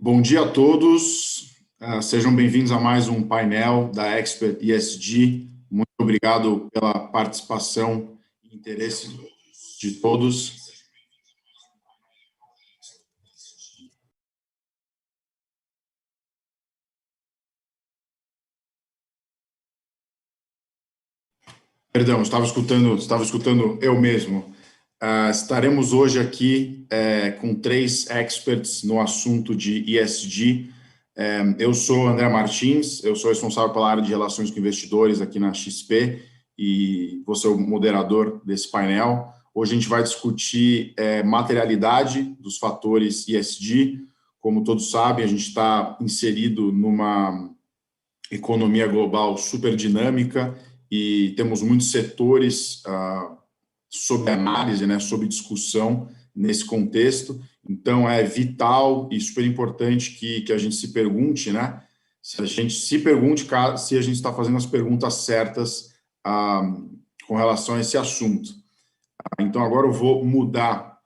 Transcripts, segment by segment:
Bom dia a todos, sejam bem-vindos a mais um painel da Expert ESG. Muito obrigado pela participação e interesse de todos. Perdão, estava escutando eu mesmo. Estaremos hoje aqui com 3 experts no assunto de ESG. Eu sou André Martins, eu sou responsável pela área de relações com investidores aqui na XP e vou ser o moderador desse painel. Hoje a gente vai discutir materialidade dos fatores ESG. Como todos sabem, a gente está inserido numa economia global super dinâmica e temos muitos setores sob análise, sob discussão nesse contexto. Então, é vital e super importante que a gente se pergunte, se a gente está fazendo as perguntas certas com relação a esse assunto. Então, agora eu vou mudar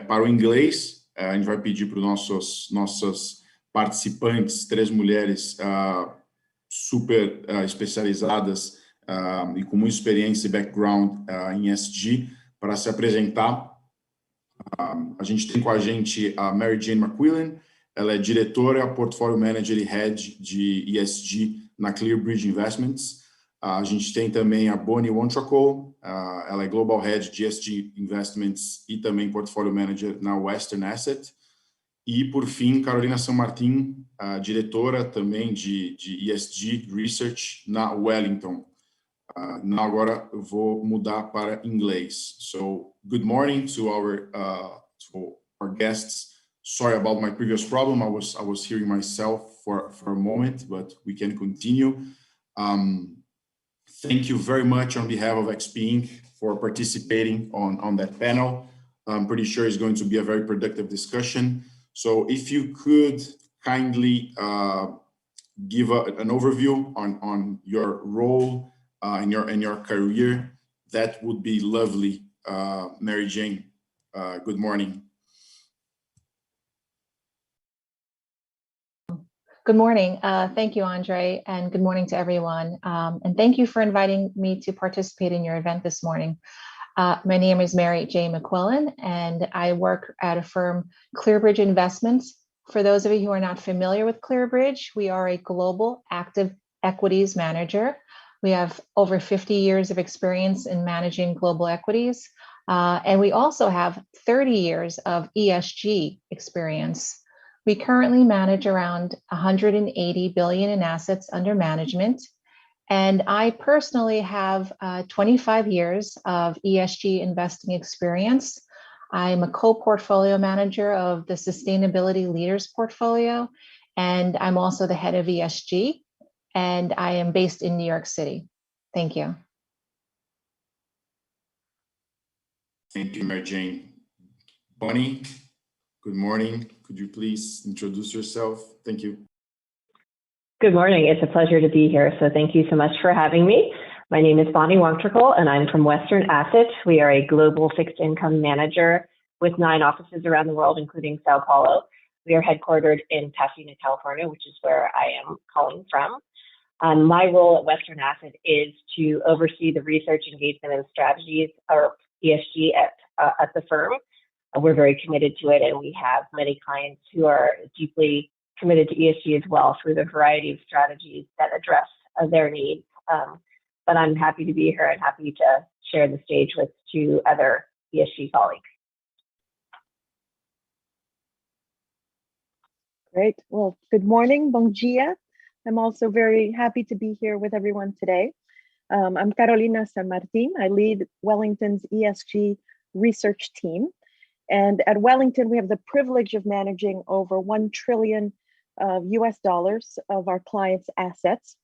para o inglês. A gente vai pedir para os nossas participantes, 3 mulheres super especializadas e com muita experiência e background em ESG, para se apresentar. A gente tem com a gente a Mary Jane McQuillan, ela é diretora, portfólio manager e head de ESG na ClearBridge Investments. A gente tem também a Bonnie Wontracol, ela é global head de ESG Investments e também portfólio manager na Western Asset. E, por fim, Carolina San Martin, a diretora também de ESG Research na Wellington. Agora eu vou mudar para inglês. So, good morning to our guests. Sorry about my previous problem. I was hearing myself for a moment, but we can continue. Thank you very much on behalf of XP Inc. for participating on that panel. I'm pretty sure it's going to be a very productive discussion. So if you could kindly give an overview on your role in your career, that would be lovely. Mary Jane, good morning. Good morning. Thank you, Andre, and good morning to everyone. And thank you for inviting me to participate in your event this morning. My name is Mary Jane McQuillan, and I work at a firm, ClearBridge Investments. For those of you who are not familiar with ClearBridge, we are a global active equities manager. We have over 50 years of experience in managing global equities, and we also have 30 years of ESG experience. We currently manage around 180 billion in assets under management. And I personally have 25 years of ESG investing experience. I'm a co-portfolio manager of the Sustainability Leaders portfolio, and I'm also the head of ESG, and I am based in New York City. Thank you. Thank you, Mary Jane. Bonnie, good morning. Could you please introduce yourself? Thank you. Good morning. It's a pleasure to be here. So thank you so much for having me. My name is Bonnie Wontracol, and I'm from Western Asset. We are a global fixed income manager with 9 offices around the world, including Sao Paulo. We are headquartered in Pasadena, California, which is where I am calling from. My role at Western Asset is to oversee the research, engagement, and strategies or ESG at the firm. We're very committed to it, and we have many clients who are deeply committed to ESG as well through the variety of strategies that address their needs. But I'm happy to be here and happy to share the stage with 2 other ESG colleagues. Great. Well, good morning. Bom dia. I'm also very happy to be here with everyone today. I'm Carolina San Martin. I lead Wellington's ESG research team. And at Wellington, we have the privilege of managing over $1 trillion US dollars of our clients' assets.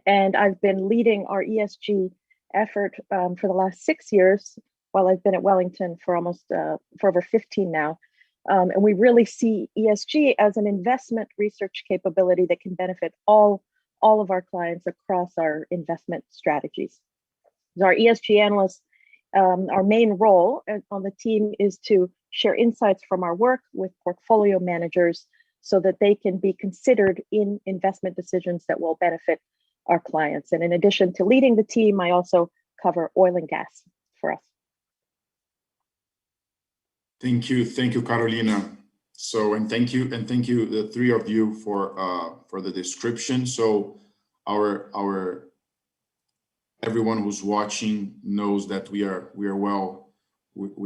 And I've been leading our ESG effort for the last 6 years, while I've been at Wellington for over 15 now. And we really see ESG as an investment research capability that can benefit all of our clients across our investment strategies. As our ESG analysts, our main role on the team is to share insights from our work with portfolio managers so that they can be considered in investment decisions that will benefit our clients. And in addition to leading the team, I also cover oil and gas for us. Thank you, Carolina. So, and thank you, the three of you for the description. So, our everyone who's watching knows that we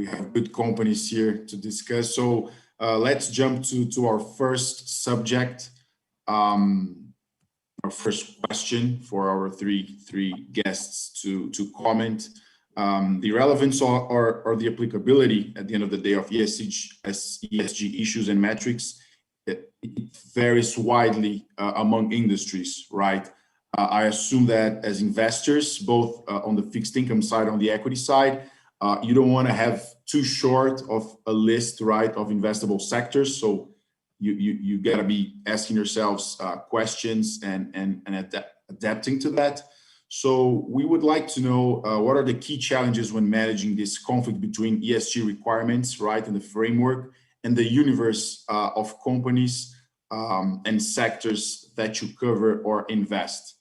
have good companies here to discuss. So, let's jump to our first subject. Our first question for our three guests to comment. The relevance or the applicability at the end of the day of ESG issues and metrics, it varies widely among industries, right? I assume that as investors, both on the fixed income side, on the equity side, you don't want to have too short of a list, right, of investable sectors. So you got to be asking yourselves questions and adapting to that. So we would like to know what are the key challenges when managing this conflict between ESG requirements, right, in the framework and the universe of companies and sectors that you cover or invest.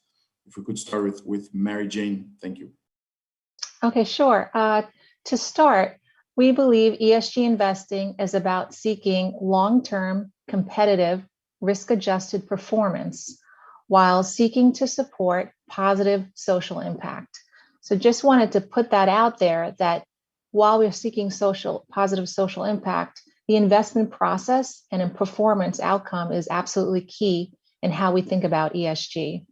If we could start with Mary Jane, thank you. Okay, sure. To start, we believe ESG investing is about seeking long-term, competitive, risk-adjusted performance while seeking to support positive social impact. So just wanted to put that out there, that while we're seeking positive social impact, the investment process and in performance outcome is absolutely key in how we think about ESG.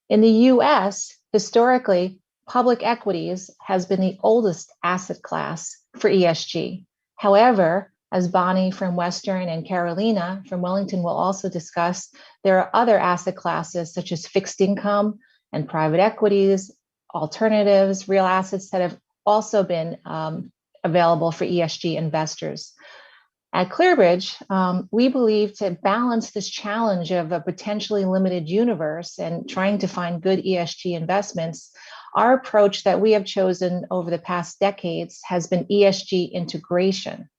In the US, historically, public equities has been the oldest asset class for ESG. However, as Bonnie from Western and Carolina from Wellington will also discuss, there are other asset classes such as fixed income and private equities, alternatives, real assets that have also been available for ESG investors. At ClearBridge, we believe to balance this challenge of a potentially limited universe and trying to find good ESG investments, our approach that we have chosen over the past decades has been ESG integration.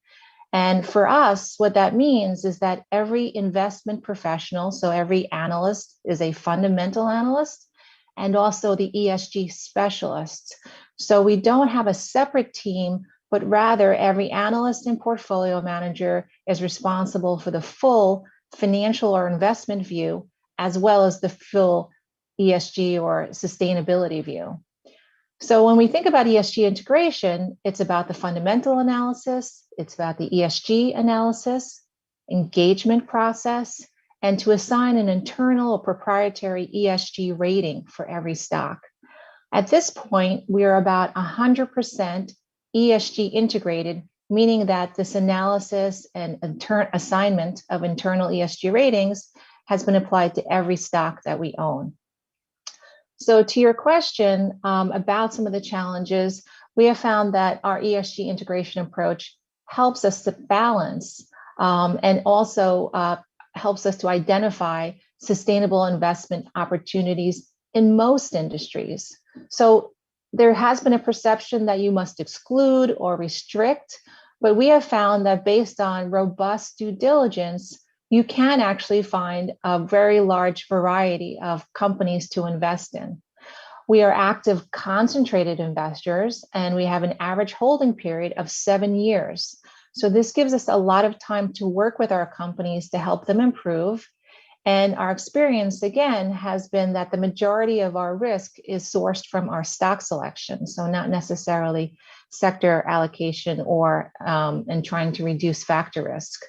And for us, what that means is that every investment professional, so every analyst is a fundamental analyst, and also the ESG specialists. So we don't have a separate team, but rather every analyst and portfolio manager is responsible for the full financial or investment view, as well as the full ESG or sustainability view. So when we think about ESG integration, it's about the fundamental analysis, it's about the ESG analysis, engagement process, and to assign an internal or proprietary ESG rating for every stock. At this point, we are about 100% ESG integrated, meaning that this analysis and assignment of internal ESG ratings has been applied to every stock that we own. So to your question about some of the challenges, we have found that our ESG integration approach helps us to balance and also helps us to identify sustainable investment opportunities in most industries. So there has been a perception that you must exclude or restrict, but we have found that based on robust due diligence, you can actually find a very large variety of companies to invest in. We are active, concentrated investors, and we have an average holding period of 7 years. So this gives us a lot of time to work with our companies to help them improve. And our experience, again, has been that the majority of our risk is sourced from our stock selection. So not necessarily sector allocation or and trying to reduce factor risk.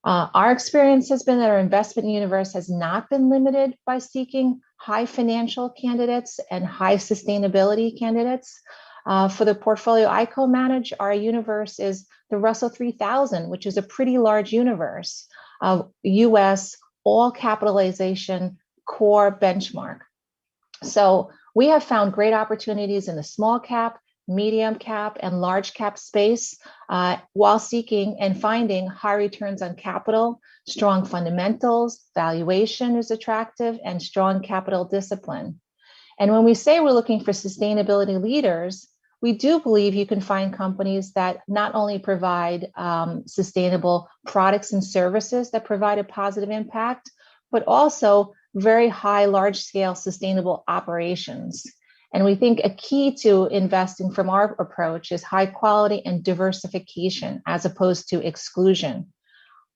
Our experience has been that our investment universe has not been limited by seeking high financial candidates and high sustainability candidates. For the portfolio I co-manage, our universe is the Russell 3000, which is a pretty large universe of US all capitalization core benchmark. So we have found great opportunities in the small cap, medium cap, and large cap space while seeking and finding high returns on capital, strong fundamentals, valuation is attractive, and strong capital discipline. And when we say we're looking for sustainability leaders, we do believe you can find companies that not only provide sustainable products and services that provide a positive impact, but also very high, large-scale sustainable operations. And we think a key to investing from our approach is high quality and diversification as opposed to exclusion.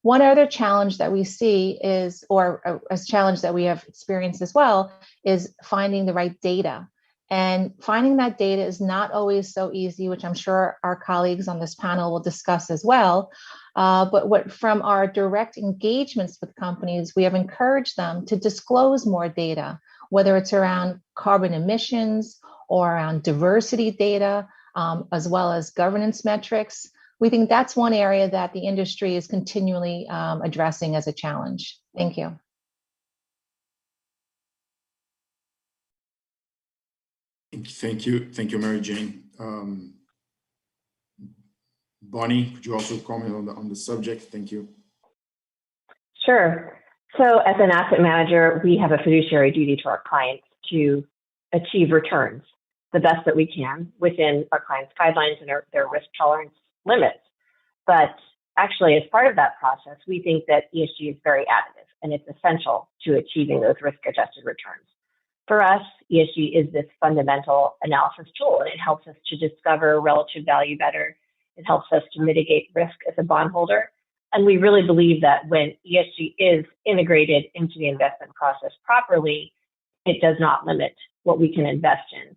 One other challenge that we see is, or a challenge that we have experienced as well, is finding the right data. And finding that data is not always so easy, which I'm sure our colleagues on this panel will discuss as well. But from our direct engagements with companies, we have encouraged them to disclose more data, whether it's around carbon emissions or around diversity data, as well as governance metrics. We think that's one area that the industry is continually addressing as a challenge. Thank you. Thank you, Mary Jane. Bonnie, could you also comment on the subject? Thank you. Sure. So as an asset manager, we have a fiduciary duty to our clients to achieve returns the best that we can within our clients' guidelines and their risk tolerance limits. But actually, as part of that process, we think that ESG is very additive and it's essential to achieving those risk-adjusted returns. For us, ESG is this fundamental analysis tool, and it helps us to discover relative value better. It helps us to mitigate risk as a bondholder. And we really believe that when ESG is integrated into the investment process properly, it does not limit what we can invest in.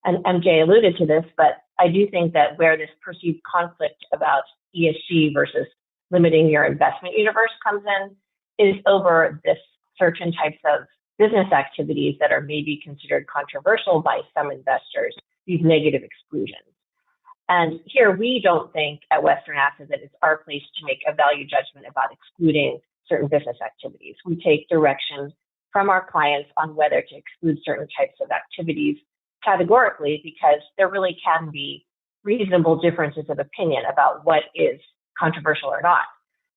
And MJ alluded to this, but I do think that where this perceived conflict about ESG versus limiting your investment universe comes in is over this certain types of business activities that are maybe considered controversial by some investors, these negative exclusions. And here we don't think at Western Asset that it's our place to make a value judgment about excluding certain business activities. We take direction from our clients on whether to exclude certain types of activities categorically, because there really can be reasonable differences of opinion about what is controversial or not.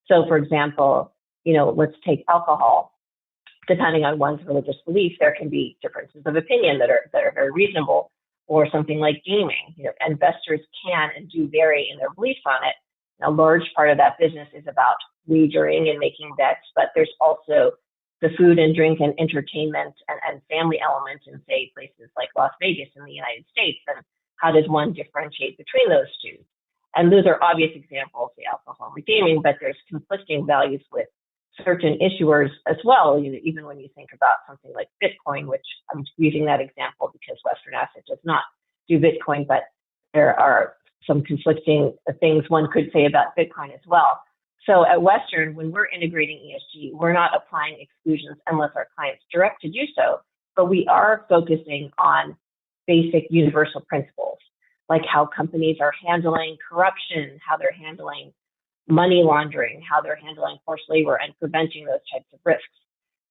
So for example, let's take alcohol. Depending on one's religious belief, there can be differences of opinion that are very reasonable. Or something like gaming. Investors can and do vary in their beliefs on it. A large part of that business is about wagering and making bets, but there's also the food and drink and entertainment and family elements in, say, places like Las Vegas in the United States. And how does one differentiate between those two? And those are obvious examples, the alcohol and gaming, but there's conflicting values with certain issuers as well, even when you think about something like Bitcoin, which I'm using that example because Western Asset does not do Bitcoin, but there are some conflicting things one could say about Bitcoin as well. So at Western, when we're integrating ESG, we're not applying exclusions unless our clients direct to do so, but we are focusing on basic universal principles, like how companies are handling corruption, how they're handling money laundering, how they're handling forced labor and preventing those types of risks.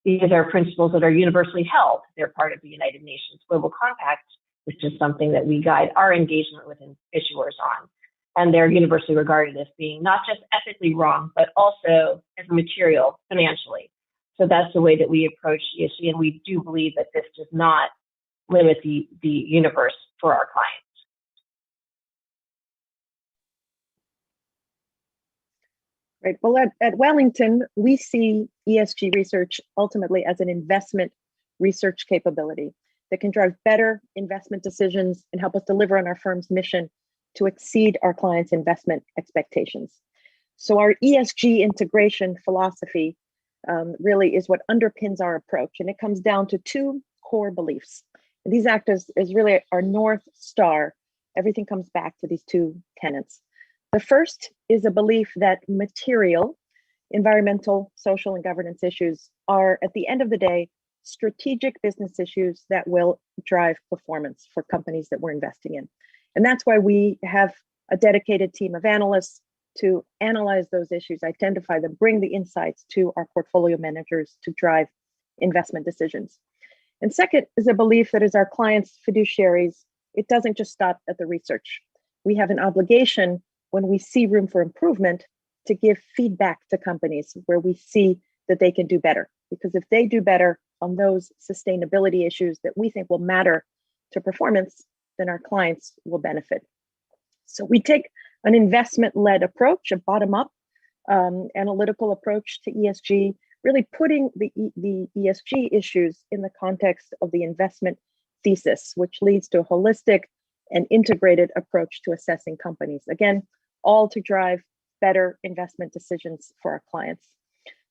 These are principles that are universally held. They're part of the United Nations Global Compact, which is something that we guide our engagement with issuers on. And they're universally regarded as being not just ethically wrong, but also as material financially. So that's the way that we approach ESG, and we do believe that this does not limit the universe for our clients. Right. Well, at Wellington, we see ESG research ultimately as an investment research capability that can drive better investment decisions and help us deliver on our firm's mission to exceed our clients' investment expectations. So our ESG integration philosophy really is what underpins our approach, and it comes down to two core beliefs. And these act as really our North Star. Everything comes back to these two tenets. The first is a belief that material, environmental, social, and governance issues are, at the end of the day, strategic business issues that will drive performance for companies that we're investing in. And that's why we have a dedicated team of analysts to analyze those issues, identify them, bring the insights to our portfolio managers to drive investment decisions. And second is a belief that as our clients' fiduciaries, it doesn't just stop at the research. We have an obligation when we see room for improvement to give feedback to companies where we see that they can do better. Because if they do better on those sustainability issues that we think will matter to performance, then our clients will benefit. So we take an investment-led approach, a bottom-up analytical approach to ESG, really putting the ESG issues in the context of the investment thesis, which leads to a holistic and integrated approach to assessing companies. Again, all to drive better investment decisions for our clients.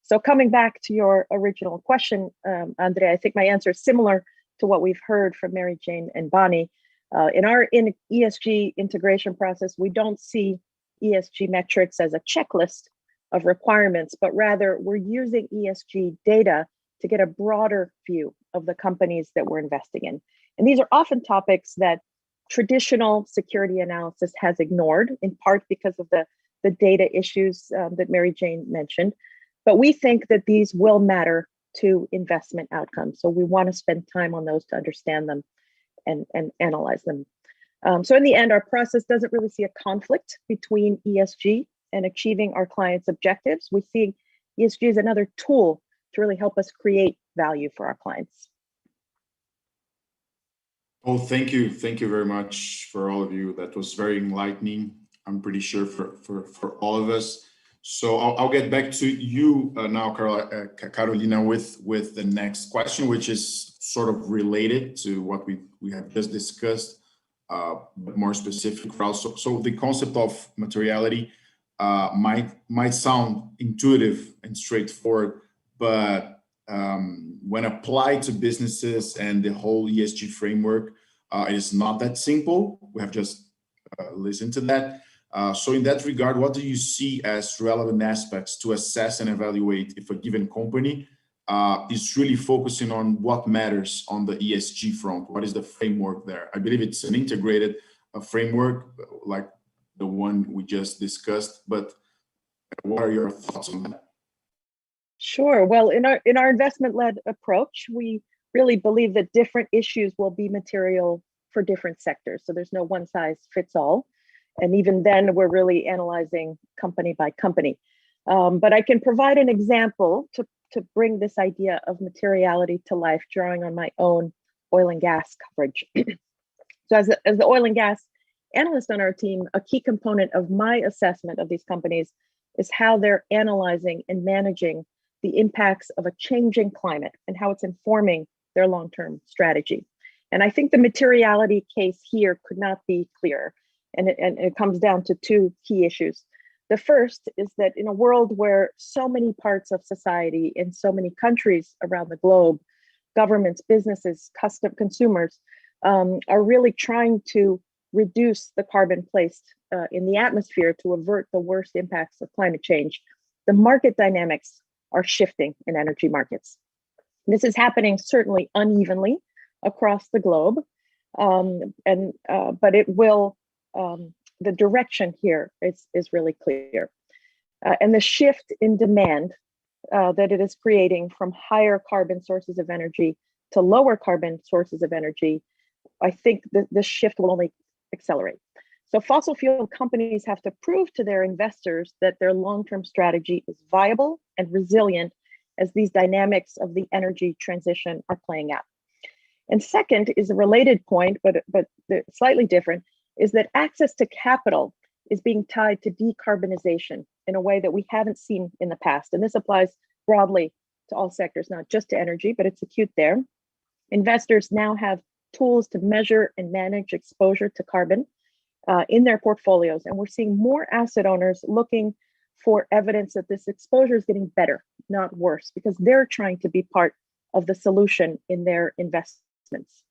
So coming back to your original question, Andrea, I think my answer is similar to what we've heard from Mary Jane and Bonnie. In our ESG integration process, we don't see ESG metrics as a checklist of requirements, but rather we're using ESG data to get a broader view of the companies that we're investing in. And these are often topics that traditional security analysis has ignored, in part because of the data issues that Mary Jane mentioned. But we think that these will matter to investment outcomes. So we want to spend time on those to understand them and analyze them. So in the end, our process doesn't really see a conflict between ESG and achieving our clients' objectives. We see ESG as another tool to really help us create value for our clients. Oh, thank you. Thank you very much for all of you. That was very enlightening, I'm pretty sure, for all of us. So I'll get back to you now, Carolina, with the next question, which is sort of related to what we have just discussed, but more specific for us. So the concept of materiality might sound intuitive and straightforward, but when applied to businesses and the whole ESG framework, it is not that simple. We have just listened to that. So in that regard, what do you see as relevant aspects to assess and evaluate if a given company is really focusing on what matters on the ESG front? What is the framework there? I believe it's an integrated framework like the one we just discussed, but what are your thoughts on that? Sure. Well, in our investment-led approach, we really believe that different issues will be material for different sectors. So there's no one size fits all. And even then, we're really analyzing company by company. But I can provide an example to bring this idea of materiality to life, drawing on my own oil and gas coverage. So as the oil and gas analyst on our team, a key component of my assessment of these companies is how they're analyzing and managing the impacts of a changing climate and how it's informing their long-term strategy. And I think the materiality case here could not be clearer. And it comes down to two key issues. The first is that in a world where so many parts of society in so many countries around the globe, governments, businesses, consumers are really trying to reduce the carbon placed in the atmosphere to avert the worst impacts of climate change, the market dynamics are shifting in energy markets. This is happening certainly unevenly across the globe, but it will. The direction here is really clear. And the shift in demand that it is creating from higher carbon sources of energy to lower carbon sources of energy, I think this shift will only accelerate. So fossil fuel companies have to prove to their investors that their long-term strategy is viable and resilient as these dynamics of the energy transition are playing out. And second is a related point, but slightly different, is that access to capital is being tied to decarbonization in a way that we haven't seen in the past. And this applies broadly to all sectors, not just to energy, but it's acute there. Investors now have tools to measure and manage exposure to carbon in their portfolios. And we're seeing more asset owners looking for evidence that this exposure is getting better, not worse, because they're trying to be part of the solution in their investments.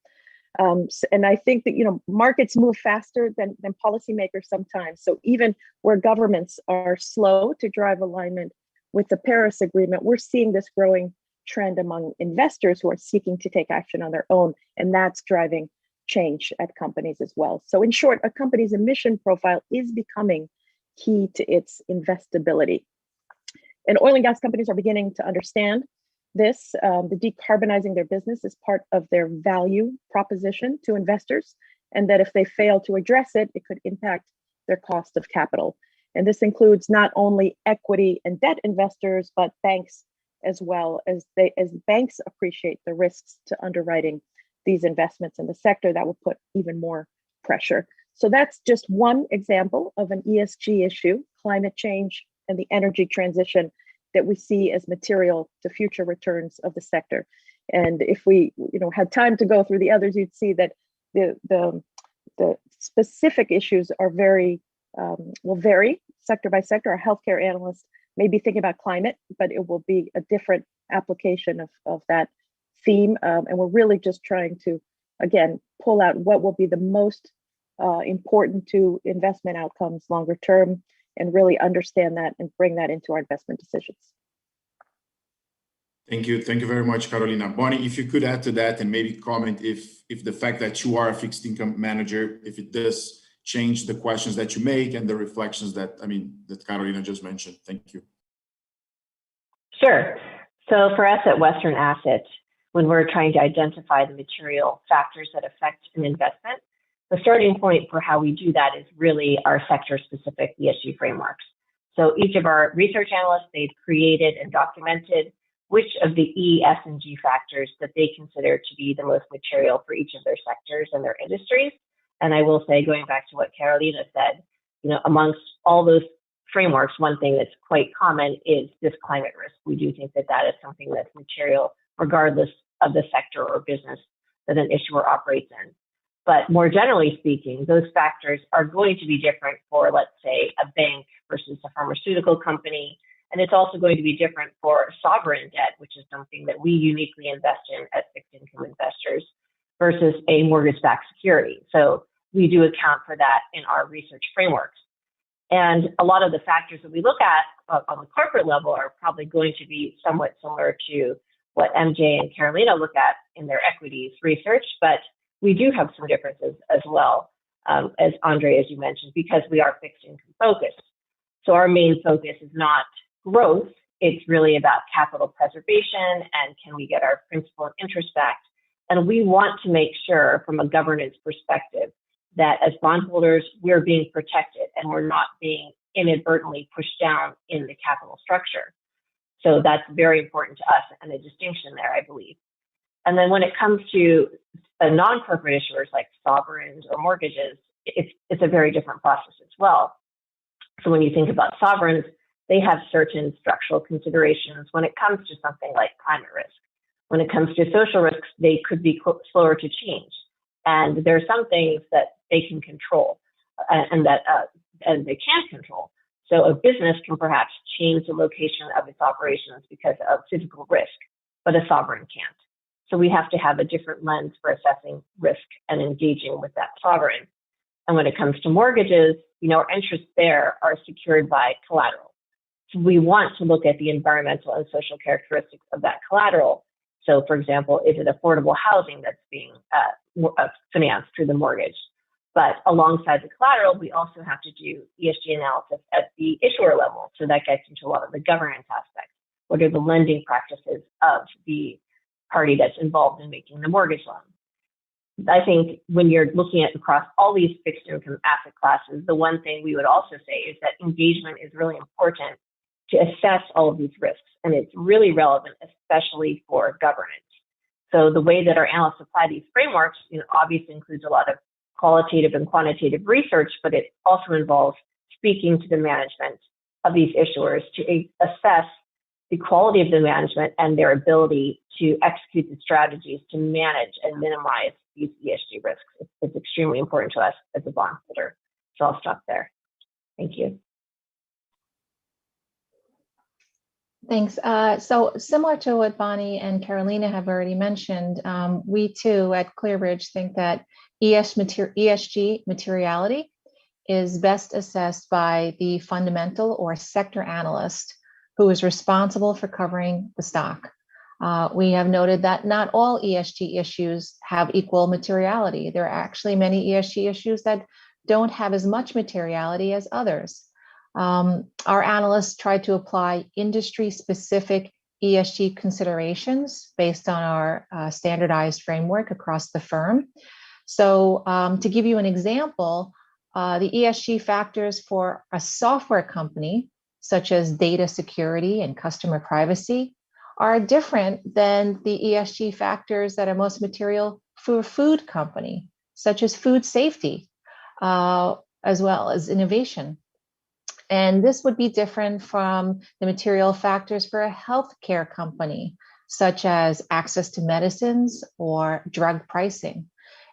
And I think that markets move faster than policymakers sometimes. So even where governments are slow to drive alignment with the Paris Agreement, we're seeing this growing trend among investors who are seeking to take action on their own, and that's driving change at companies as well. So in short, a company's emission profile is becoming key to its investability. And oil and gas companies are beginning to understand this. The decarbonizing their business is part of their value proposition to investors, and that if they fail to address it, it could impact their cost of capital. And this includes not only equity and debt investors, but banks as well, as banks appreciate the risks to underwriting these investments in the sector. That will put even more pressure. So that's just one example of an ESG issue, climate change and the energy transition that we see as material to future returns of the sector. And if we had time to go through the others, you'd see that the specific issues are will vary sector by sector. Our healthcare analysts may be thinking about climate, but it will be a different application of that theme. And we're really just trying to, again, pull out what will be the most important to investment outcomes longer term, and really understand that and bring that into our investment decisions. Thank you very much, Carolina. Bonnie, if you could add to that and maybe comment if the fact that you are a fixed income manager, if it does change the questions that you make and the reflections that Carolina just mentioned. Thank you. Sure. So for us at Western Asset, when we're trying to identify the material factors that affect an investment, the starting point for how we do that is really our sector-specific ESG frameworks. So each of our research analysts, they've created and documented which of the E, S, and G factors that they consider to be the most material for each of their sectors and their industries. And I will say, going back to what Carolina said, amongst all those frameworks, one thing that's quite common is this climate risk. We do think that that is something that's material, regardless of the sector or business that an issuer operates in. But more generally speaking, those factors are going to be different for, let's say, a bank versus a pharmaceutical company. And it's also going to be different for sovereign debt, which is something that we uniquely invest in as fixed income investors, versus a mortgage-backed security. So we do account for that in our research frameworks. And a lot of the factors that we look at on the corporate level are probably going to be somewhat similar to what MJ and Carolina look at in their equities research, but we do have some differences as well, as Andre, as you mentioned, because we are fixed income focused. So our main focus is not growth, it's really about capital preservation and can we get our principal and interest back. And we want to make sure from a governance perspective that as bondholders, we're being protected and we're not being inadvertently pushed down in the capital structure. So that's very important to us and a distinction there, I believe. And then when it comes to non-corporate issuers like sovereigns or mortgages, it's a very different process as well. So when you think about sovereigns, they have certain structural considerations when it comes to something like climate risk. When it comes to social risks, they could be slower to change. And there are some things that they can control and they can control. So a business can perhaps change the location of its operations because of physical risk, but a sovereign can't. So we have to have a different lens for assessing risk and engaging with that sovereign. And when it comes to mortgages, our interests there are secured by collateral. So we want to look at the environmental and social characteristics of that collateral. So for example, is it affordable housing that's being financed through the mortgage? But alongside the collateral, we also have to do ESG analysis at the issuer level. So that gets into a lot of the governance aspects. What are the lending practices of the party that's involved in making the mortgage loan? I think when you're looking at across all these fixed income asset classes, the one thing we would also say is that engagement is really important to assess all of these risks. And it's really relevant, especially for governance. So the way that our analysts apply these frameworks, obviously includes a lot of qualitative and quantitative research, but it also involves speaking to the management of these issuers to assess the quality of the management and their ability to execute the strategies to manage and minimize these ESG risks. It's extremely important to us as a bondholder. So I'll stop there. Thank you. Thanks. So similar to what Bonnie and Carolina have already mentioned, we too at ClearBridge think that ESG materiality is best assessed by the fundamental or sector analyst who is responsible for covering the stock. We have noted that not all ESG issues have equal materiality. There are actually many ESG issues that don't have as much materiality as others. Our analysts try to apply industry-specific ESG considerations based on our standardized framework across the firm. So to give you an example, the ESG factors for a software company, such as data security and customer privacy, are different than the ESG factors that are most material for a food company, such as food safety. as well as innovation. And this would be different from the material factors for a healthcare company, such as access to medicines or drug pricing.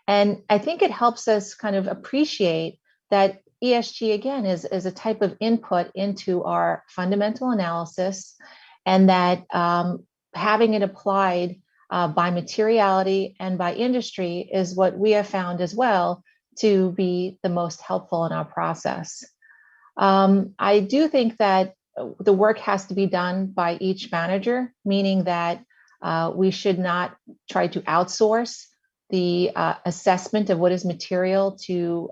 And I think it helps us kind of appreciate that ESG, again, is a type of input into our fundamental analysis, and that having it applied by materiality and by industry is what we have found as well to be the most helpful in our process. I do think that the work has to be done by each manager, meaning that we should not try to outsource the assessment of what is material to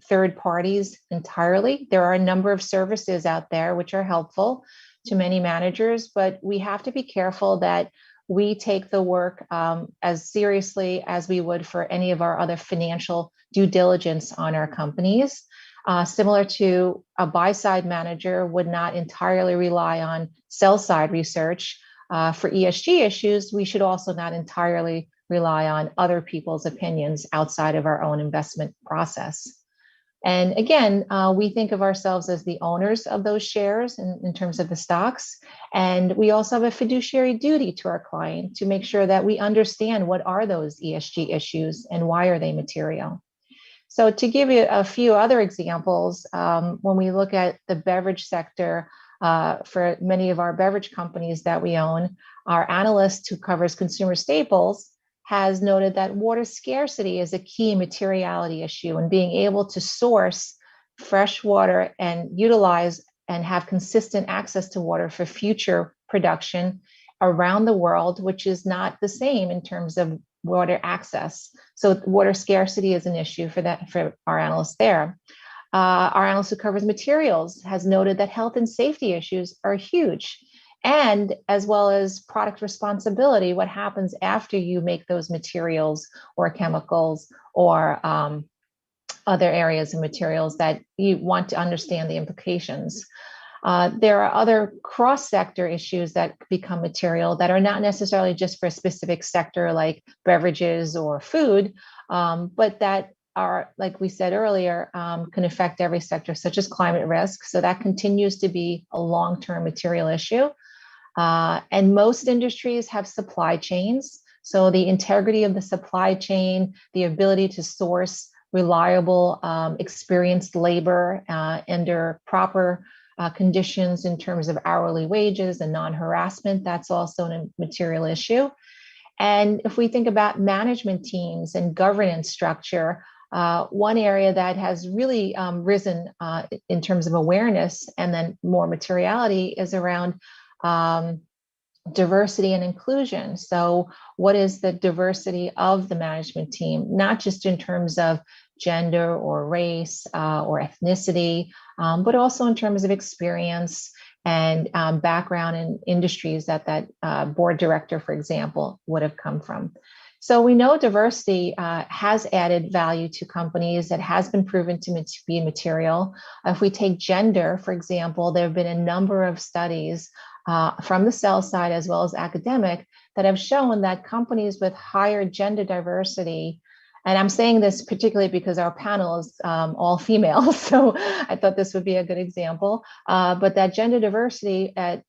third parties entirely. There are a number of services out there which are helpful to many managers, but we have to be careful that we take the work as seriously as we would for any of our other financial due diligence on our companies. Similar to a buy-side manager would not entirely rely on sell-side research. For ESG issues, we should also not entirely rely on other people's opinions outside of our own investment process. And again, we think of ourselves as the owners of those shares in terms of the stocks. And we also have a fiduciary duty to our client to make sure that we understand what are those ESG issues and why are they material. So to give you a few other examples, when we look at the beverage sector, for many of our beverage companies that we own, our analyst who covers consumer staples has noted that water scarcity is a key materiality issue, and being able to source fresh water and utilize and have consistent access to water for future production around the world, which is not the same in terms of water access. So water scarcity is an issue for our analysts there. Our analyst who covers materials has noted that health and safety issues are huge, and as well as product responsibility, what happens after you make those materials or chemicals or other areas of materials that you want to understand the implications. There are other cross-sector issues that become material that are not necessarily just for a specific sector like beverages or food, but that are, like we said earlier, can affect every sector, such as climate risk. So that continues to be a long-term material issue. And most industries have supply chains. So the integrity of the supply chain, the ability to source reliable, experienced labor under proper conditions in terms of hourly wages and non-harassment, that's also a material issue. And if we think about management teams and governance structure, one area that has really risen in terms of awareness and then more materiality is around diversity and inclusion. So what is the diversity of the management team, not just in terms of gender or race or ethnicity, but also in terms of experience and background in industries that board director, for example, would have come from. So we know diversity has added value to companies. It has been proven to be material. If we take gender, for example, there have been a number of studies from the sell side as well as academic that have shown that companies with higher gender diversity, and I'm saying this particularly because our panel is all female, so I thought this would be a good example, but that gender diversity at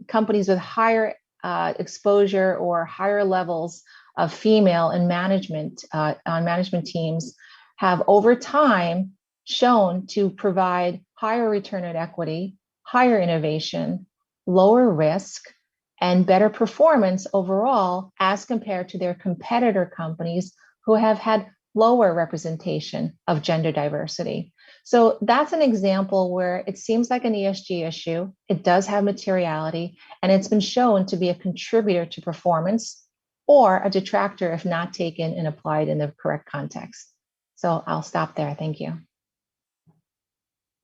companies with higher exposure or higher levels of female in management on management teams have over time shown to provide higher return on equity, higher innovation, lower risk, and better performance overall as compared to their competitor companies who have had lower representation of gender diversity. So that's an example where it seems like an ESG issue. It does have materiality, and it's been shown to be a contributor to performance or a detractor if not taken and applied in the correct context. So I'll stop there. Thank you.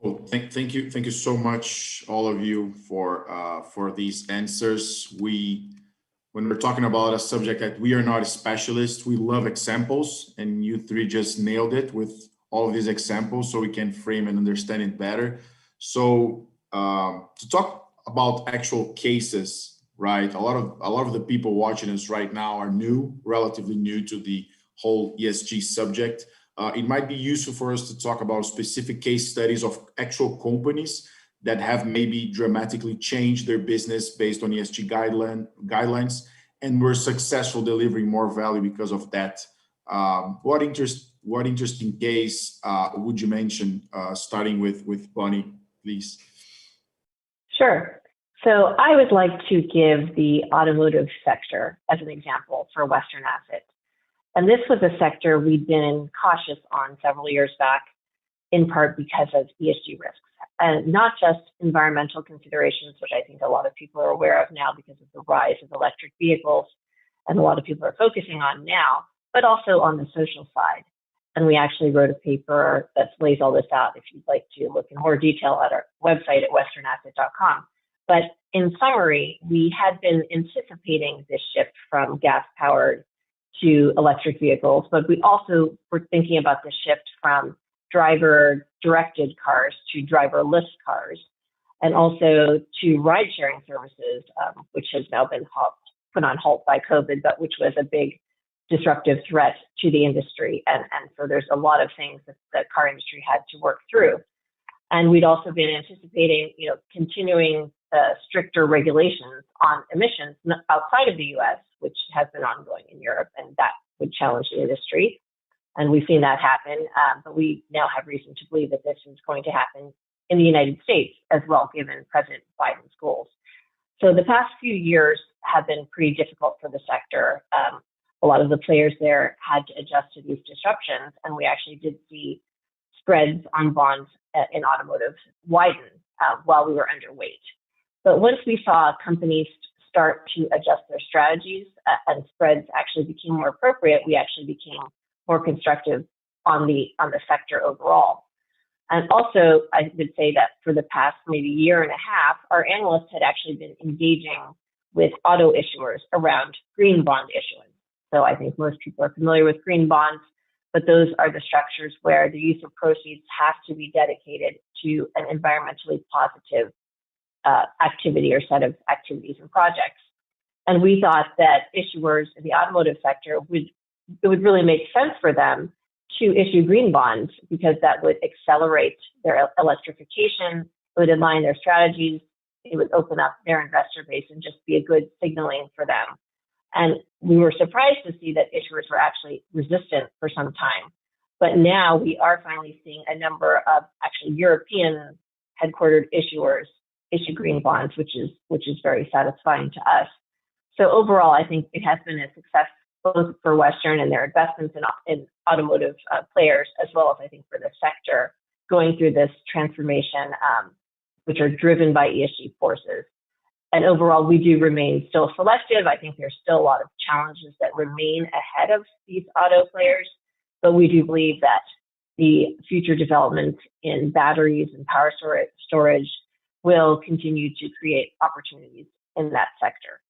Well, thank you so much, all of you, for these answers. When we're talking about a subject that we are not specialists, we love examples, and you three just nailed it with all of these examples, so we can frame and understand it better. So to talk about actual cases, right? A lot of the people watching us right now are relatively new to the whole ESG subject. it might be useful for us to talk about specific case studies of actual companies that have maybe dramatically changed their business based on ESG guidelines and were successful delivering more value because of that. What interesting case would you mention, starting with Bonnie, please? Sure. So I would like to give the automotive sector as an example for Western Asset. And this was a sector we'd been cautious on several years back, in part because of ESG risks. And not just environmental considerations, which I think a lot of people are aware of now because of the rise of electric vehicles, and a lot of people are focusing on now, but also on the social side. And we actually wrote a paper that lays all this out if you'd like to look in more detail at our website at westernasset.com. But in summary, we had been anticipating this shift from gas-powered to electric vehicles, but we also were thinking about the shift from driver-directed cars to driverless cars, and also to ride-sharing services, which has now been put on halt by COVID, but which was a big disruptive threat to the industry. And so there's a lot of things that the car industry had to work through. And we'd also been anticipating, continuing stricter regulations on emissions outside of the US, which has been ongoing in Europe, and that would challenge the industry. And we've seen that happen, but we now have reason to believe that this is going to happen in the United States as well, given President Biden's goals. So the past few years have been pretty difficult for the sector. A lot of the players there had to adjust to these disruptions, and we actually did see spreads on bonds in automotive widen while we were underweight. But once we saw companies start to adjust their strategies and spreads actually became more appropriate, we actually became more constructive on the sector overall. And also, I would say that for the past maybe year and a half, our analysts had actually been engaging with auto issuers around green bond issuance. So I think most people are familiar with green bonds, but those are the structures where the use of proceeds has to be dedicated to an environmentally positive activity or set of activities and projects. And we thought that issuers in the automotive sector it would really make sense for them to issue green bonds because that would accelerate their electrification, it would align their strategies, it would open up their investor base and just be a good signaling for them. And we were surprised to see that issuers were actually resistant for some time. But now we are finally seeing a number of actually European headquartered issuers issue green bonds, which is very satisfying to us. So overall, I think it has been a success both for Western and their investments in automotive players, as well as I think for the sector going through this transformation, which are driven by ESG forces. And overall, we do remain still selective. I think there's still a lot of challenges that remain ahead of these auto players, but we do believe that the future developments in batteries and power storage will continue to create opportunities in that sector.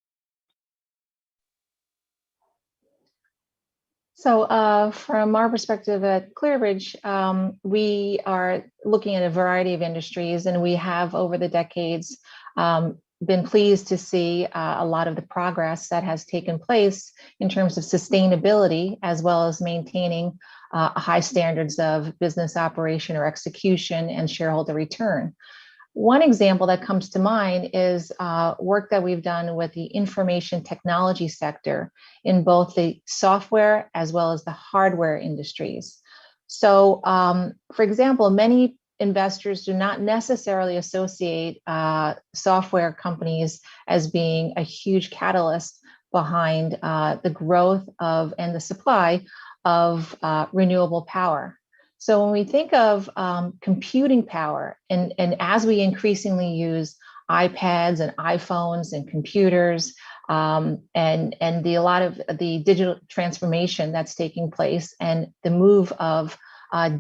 So from our perspective at ClearBridge, we are looking at a variety of industries, and we have over the decades been pleased to see a lot of the progress that has taken place in terms of sustainability, as well as maintaining high standards of business operation or execution and shareholder return. One example that comes to mind is work that we've done with the information technology sector in both the software as well as the hardware industries. So, for example, many investors do not necessarily associate software companies as being a huge catalyst behind the growth of and the supply of renewable power. So when we think of computing power, and as we increasingly use iPads and iPhones and computers, and a lot of the digital transformation that's taking place and the move of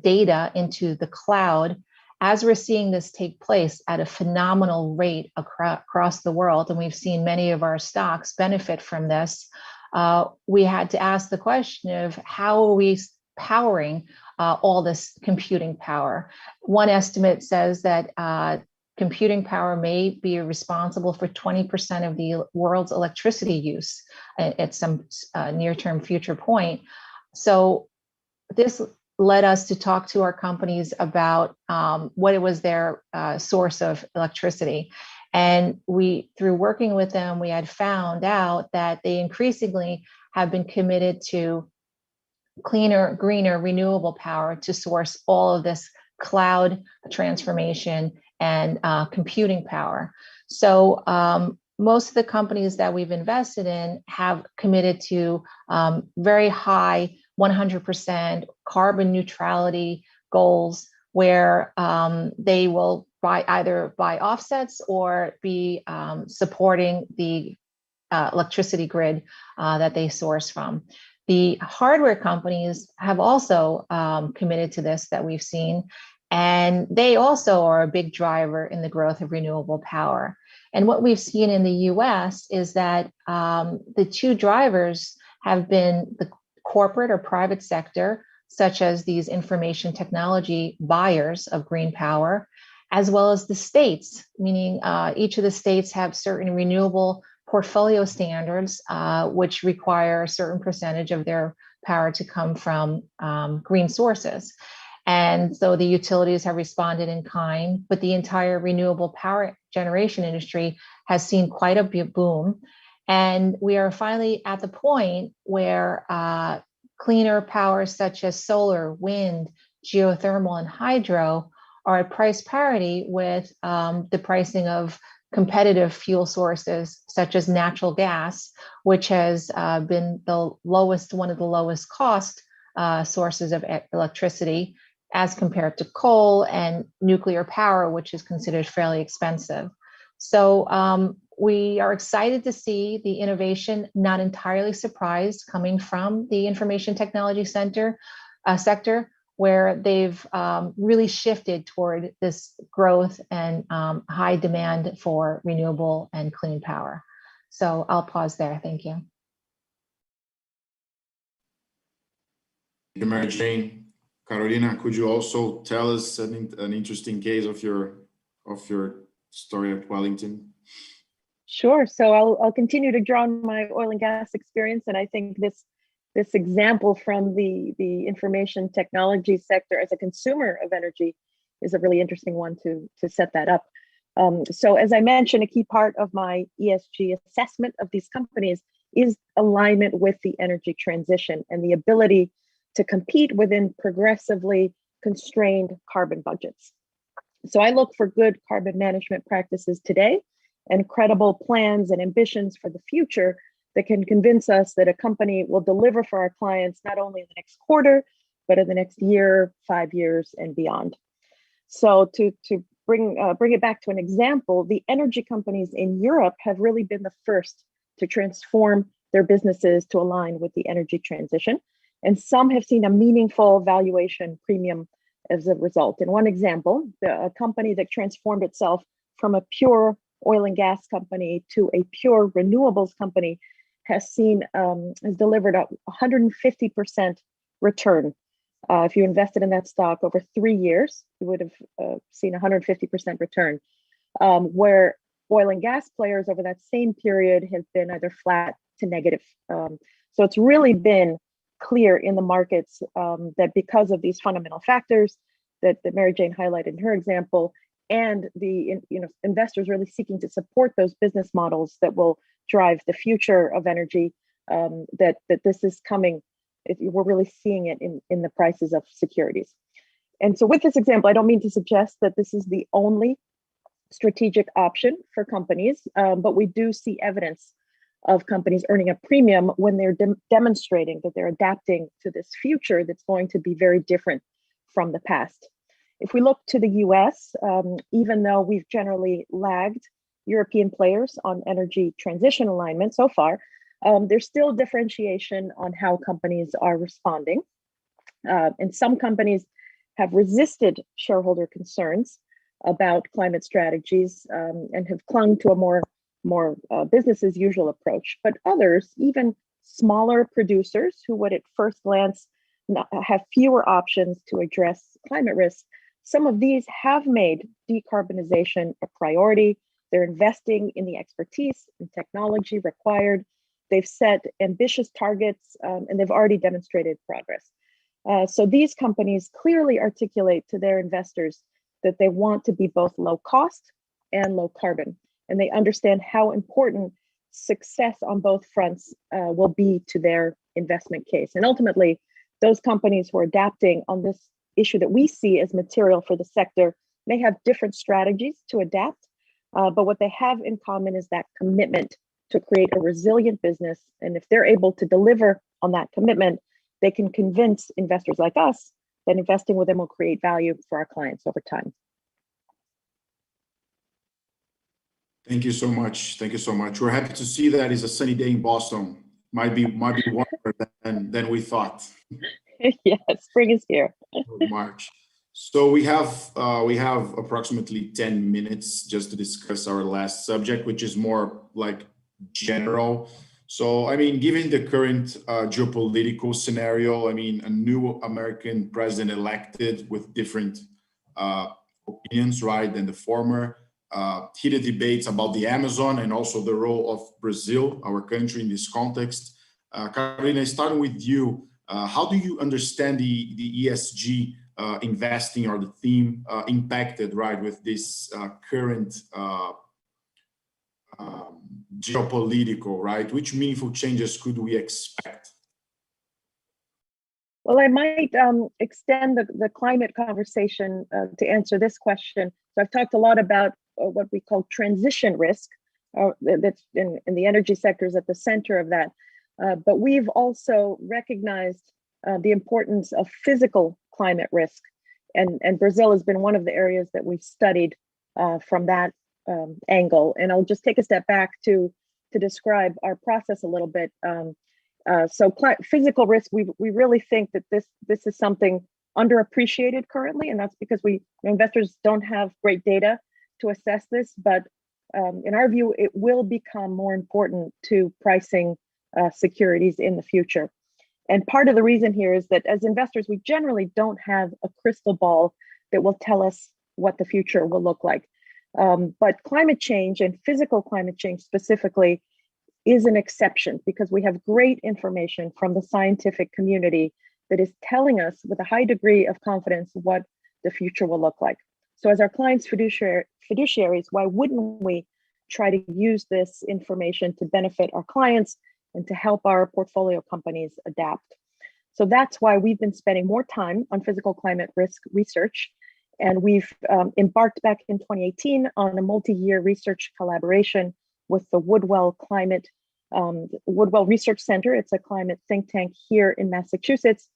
data into the cloud, as we're seeing this take place at a phenomenal rate across the world, and we've seen many of our stocks benefit from this, we had to ask the question of how are we powering all this computing power. One estimate says that computing power may be responsible for 20% of the world's electricity use at some near-term future point. So this led us to talk to our companies about what was their source of electricity. And through working with them, we had found out that they increasingly have been committed to cleaner, greener, renewable power to source all of this cloud transformation and computing power. So most of the companies that we've invested in have committed to very high 100% carbon neutrality goals, where they will either buy offsets or be supporting the electricity grid that they source from. The hardware companies have also committed to this that we've seen, and they also are a big driver in the growth of renewable power. And what we've seen in the US is that the two drivers have been the corporate or private sector, such as these information technology buyers of green power, as well as the states, meaning each of the states have certain renewable portfolio standards, which require a certain percentage of their power to come from green sources. And so the utilities have responded in kind, but the entire renewable power generation industry has seen quite a boom. And we are finally at the point where cleaner powers such as solar, wind, geothermal, and hydro are at price parity with the pricing of competitive fuel sources such as natural gas, which has been one of the lowest cost sources of electricity as compared to coal and nuclear power, which is considered fairly expensive. So we are excited to see the innovation, not entirely surprised, coming from the information technology sector, where they've really shifted toward this growth and high demand for renewable and clean power. So I'll pause there. Thank you. Thank you, Mary Jane. Carolina, could you also tell us an interesting case of your story at Wellington? Sure. So I'll continue to draw on my oil and gas experience, and I think this example from the information technology sector as a consumer of energy is a really interesting one to set that up. So as I mentioned, a key part of my ESG assessment of these companies is alignment with the energy transition and the ability to compete within progressively constrained carbon budgets. So I look for good carbon management practices today and credible plans and ambitions for the future that can convince us that a company will deliver for our clients, not only in the next quarter, but in the next year, 5 years, and beyond. So to bring it back to an example, the energy companies in Europe have really been the first to transform their businesses to align with the energy transition. And some have seen a meaningful valuation premium as a result. In one example, a company that transformed itself from a pure oil and gas company to a pure renewables company has delivered a 150% return. If you invested in that stock over 3 years, you would have seen 150% return, where oil and gas players over that same period have been either flat to negative. So it's really been clear in the markets that because of these fundamental factors that Mary Jane highlighted in her example, and the investors really seeking to support those business models that will drive the future of energy, that this is coming. We're really seeing it in the prices of securities. And so with this example, I don't mean to suggest that this is the only strategic option for companies, but we do see evidence of companies earning a premium when they're demonstrating that they're adapting to this future that's going to be very different from the past. If we look to the US, even though we've generally lagged European players on energy transition alignment so far, there's still differentiation on how companies are responding. And some companies have resisted shareholder concerns about climate strategies and have clung to a more business as usual approach. But others, even smaller producers who would at first glance have fewer options to address climate risk, some of these have made decarbonization a priority. They're investing in the expertise and technology required. They've set ambitious targets and they've already demonstrated progress. So these companies clearly articulate to their investors that they want to be both low cost and low carbon, and they understand how important success on both fronts will be to their investment case. And ultimately, those companies who are adapting on this issue that we see as material for the sector may have different strategies to adapt, but what they have in common is that commitment to create a resilient business. And if they're able to deliver on that commitment, they can convince investors like us that investing with them will create value for our clients over time. Thank you so much. Thank you so much. We're happy to see that it's a sunny day in Boston. Might be warmer than we thought. Yes, spring is here. March. So we have approximately 10 minutes just to discuss our last subject, which is more like general. So, I mean, given the current geopolitical scenario, I mean, a new American president elected with different opinions, right, than the former, heated debates about the Amazon and also the role of Brazil, our country, in this context. Carolina, starting with you, how do you understand the ESG investing or the theme impacted, right, with this current geopolitical, right? Which meaningful changes could we expect? Well, I might extend the climate conversation to answer this question. So I've talked a lot about what we call transition risk, that's in the energy sector is at the center of that. But we've also recognized the importance of physical climate risk. And Brazil has been one of the areas that we've studied from that angle. And I'll just take a step back to describe our process a little bit. So physical risk, we really think that this is something underappreciated currently, and that's because investors don't have great data to assess this. But in our view, it will become more important to pricing securities in the future. And part of the reason here is that as investors, we generally don't have a crystal ball that will tell us what the future will look like. But climate change and physical climate change specifically is an exception because we have great information from the scientific community that is telling us with a high degree of confidence what the future will look like. So as our clients' fiduciaries, why wouldn't we try to use this information to benefit our clients and to help our portfolio companies adapt? So that's why we've been spending more time on physical climate risk research. And we've embarked back in 2018 on a multi-year research collaboration with the Woodwell Research Center. It's a climate think tank here in Massachusetts.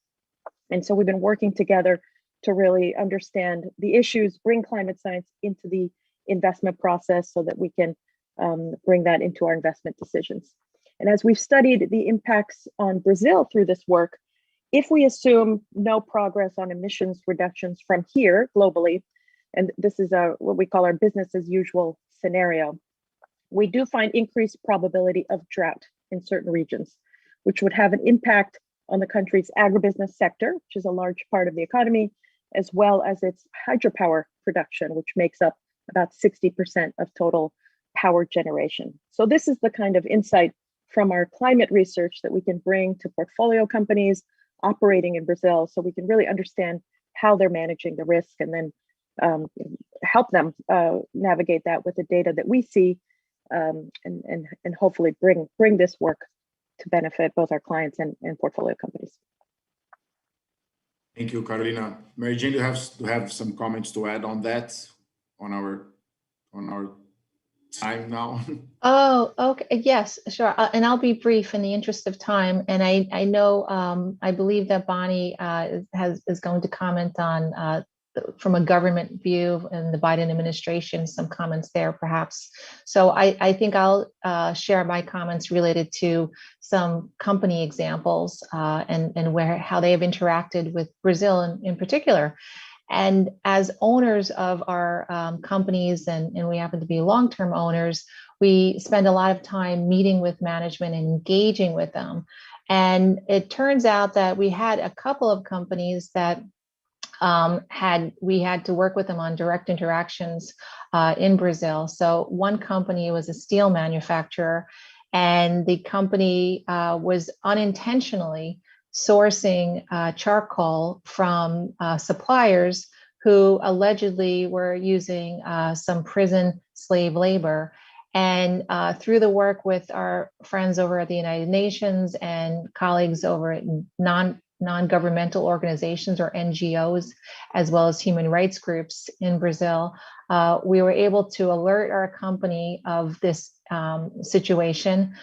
And so we've been working together to really understand the issues, bring climate science into the investment process so that we can bring that into our investment decisions. And as we've studied the impacts on Brazil through this work, if we assume no progress on emissions reductions from here globally, and this is what we call our business as usual scenario, we do find increased probability of drought in certain regions, which would have an impact on the country's agribusiness sector, which is a large part of the economy, as well as its hydropower production, which makes up about 60% of total power generation. So this is the kind of insight from our climate research that we can bring to portfolio companies operating in Brazil, so we can really understand how they're managing the risk and then help them navigate that with the data that we see, and hopefully bring this work to benefit both our clients and portfolio companies. Thank you, Carolina. Mary Jane, do you have some comments to add on that, on our time now? Oh, okay. Yes, sure. And I'll be brief in the interest of time. And I know, I believe that Bonnie is going to comment on from a government view and the Biden administration, some comments there perhaps. So I think I'll share my comments related to some company examples and how they have interacted with Brazil in particular. And as owners of our companies, and we happen to be long-term owners, we spend a lot of time meeting with management and engaging with them. And it turns out that we had a couple of companies that we had to work with them on direct interactions in Brazil. So one company was a steel manufacturer, and the company was unintentionally sourcing charcoal from suppliers who allegedly were using some prison slave labor. And through the work with our friends over at the United Nations and colleagues over at non-governmental organizations or NGOs, as well as human rights groups in Brazil, we were able to alert our company of this situation.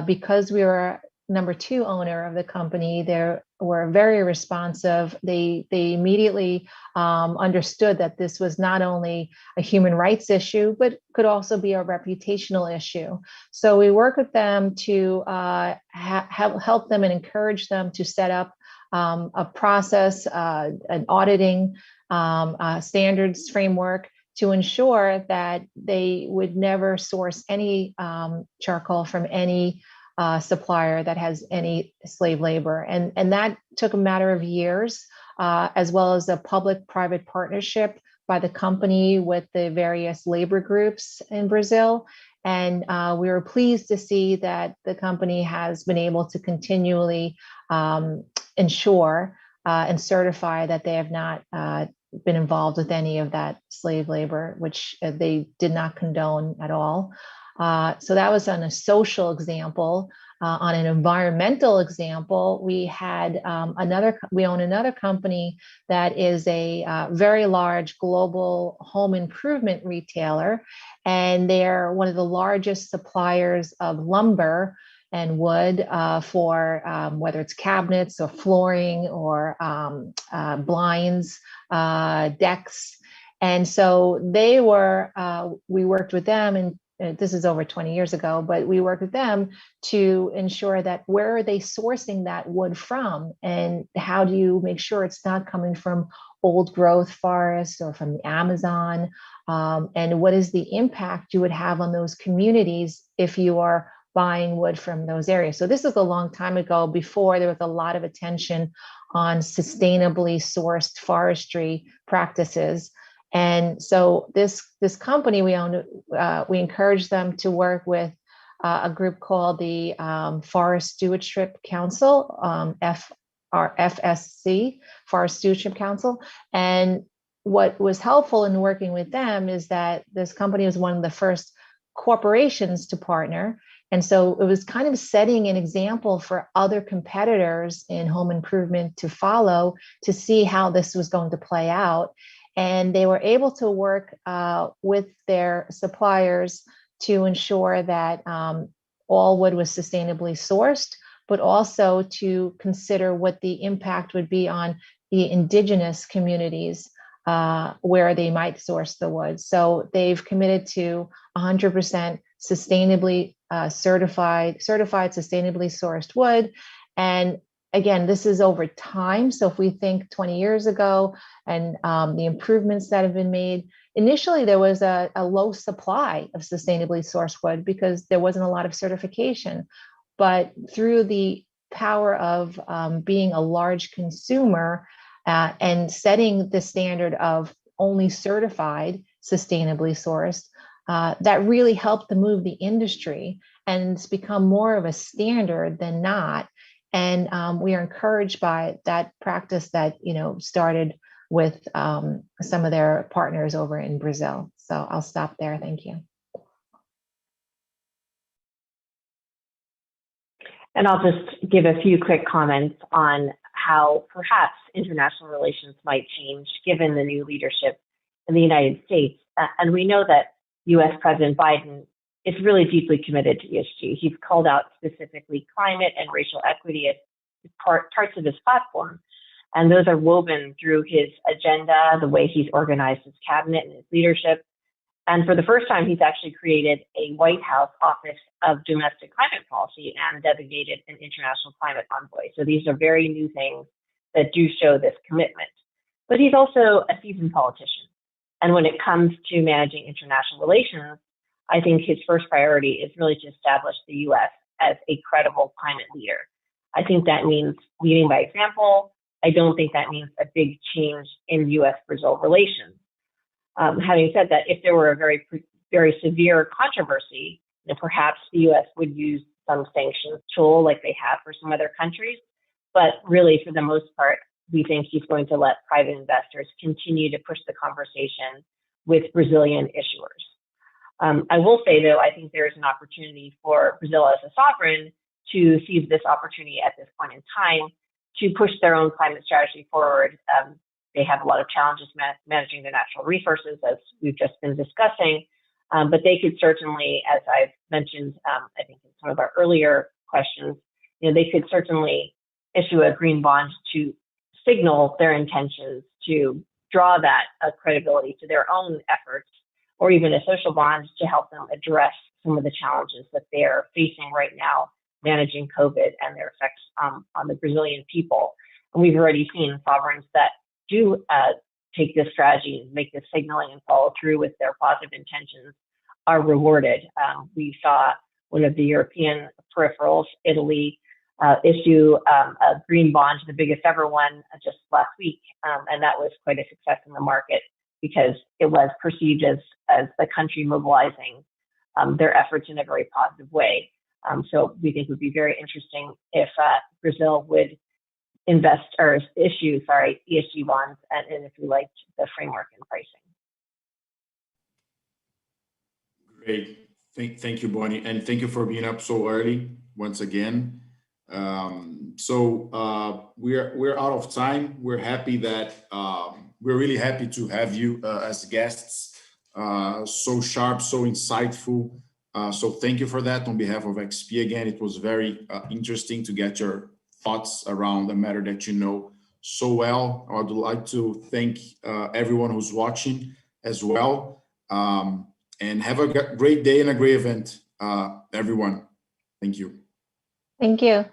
Because we were number 2 owner of the company, they were very responsive. They immediately understood that this was not only a human rights issue, but could also be a reputational issue. So we work with them to help them and encourage them to set up a process, an auditing standards framework to ensure that they would never source any charcoal from any supplier that has any slave labor. And that took a matter of years, as well as a public-private partnership by the company with the various labor groups in Brazil. And we were pleased to see that the company has been able to continually ensure and certify that they have not been involved with any of that slave labor, which they did not condone at all. So that was on a social example. On an environmental example, we had we own another company that is a very large global home improvement retailer, and they're one of the largest suppliers of lumber and wood for whether it's cabinets or flooring or blinds, decks. And so they were, we worked with them, and this is over 20 years ago, but we worked with them to ensure that where are they sourcing that wood from, and how do you make sure it's not coming from old growth forests or from the Amazon, and what is the impact you would have on those communities if you are buying wood from those areas. So this is a long time ago, before there was a lot of attention on sustainably sourced forestry practices. And so this company we owned, we encouraged them to work with a group called the Forest Stewardship Council, FSC, Forest Stewardship Council. And what was helpful in working with them is that this company was one of the first corporations to partner. And so it was kind of setting an example for other competitors in home improvement to follow, to see how this was going to play out. And they were able to work with their suppliers to ensure that all wood was sustainably sourced, but also to consider what the impact would be on the indigenous communities where they might source the wood. So they've committed to 100% sustainably certified sustainably sourced wood. And again, this is over time. So if we think 20 years ago and the improvements that have been made, initially there was a low supply of sustainably sourced wood because there wasn't a lot of certification. But through the power of being a large consumer and setting the standard of only certified sustainably sourced, that really helped to move the industry, and it's become more of a standard than not. And we are encouraged by that practice that, started with some of their partners over in Brazil. So I'll stop there. Thank you. And I'll just give a few quick comments on how perhaps international relations might change given the new leadership in the United States. And we know that U.S. President Biden is really deeply committed to ESG. He's called out specifically climate and racial equity as parts of his platform. And those are woven through his agenda, the way he's organized his cabinet and his leadership. And for the first time, he's actually created a White House Office of Domestic Climate Policy and designated an international climate envoy. So these are very new things that do show this commitment. But he's also a seasoned politician. And when it comes to managing international relations, I think his first priority is really to establish the U.S. as a credible climate leader. I think that means leading by example. I don't think that means a big change in U.S.-Brazil relations. Having said that, if there were a very, very severe controversy, then perhaps the U.S. would use some sanctions tool like they have for some other countries. But really, for the most part, we think he's going to let private investors continue to push the conversation with Brazilian issuers. I will say, though, I think there is an opportunity for Brazil as a sovereign to seize this opportunity at this point in time to push their own climate strategy forward. They have a lot of challenges managing their natural resources, as we've just been discussing, but they could certainly, as I've mentioned, I think in some of our earlier questions, they could certainly issue a green bond to signal their intentions to draw that credibility to their own efforts, or even a social bond to help them address some of the challenges that they're facing right now, managing COVID and their effects on the Brazilian people. And we've already seen sovereigns that do take this strategy and make this signaling and follow through with their positive intentions are rewarded. We saw one of the European peripherals, Italy, issue a green bond, the biggest ever one, just last week. And that was quite a success in the market because it was perceived as the country mobilizing their efforts in a very positive way. So we think it would be very interesting if Brazil would invest or issue, ESG bonds, and if we liked the framework and pricing. Great. Thank you, Bonnie. And thank you for being up so early once again. So we're out of time. We're happy that we're really happy to have you as guests. So sharp, so insightful. So thank you for that on behalf of XP again. It was very interesting to get your thoughts around a matter that you know so well. I would like to thank everyone who's watching as well. And have a great day and a great event, everyone. Thank you. Thank you.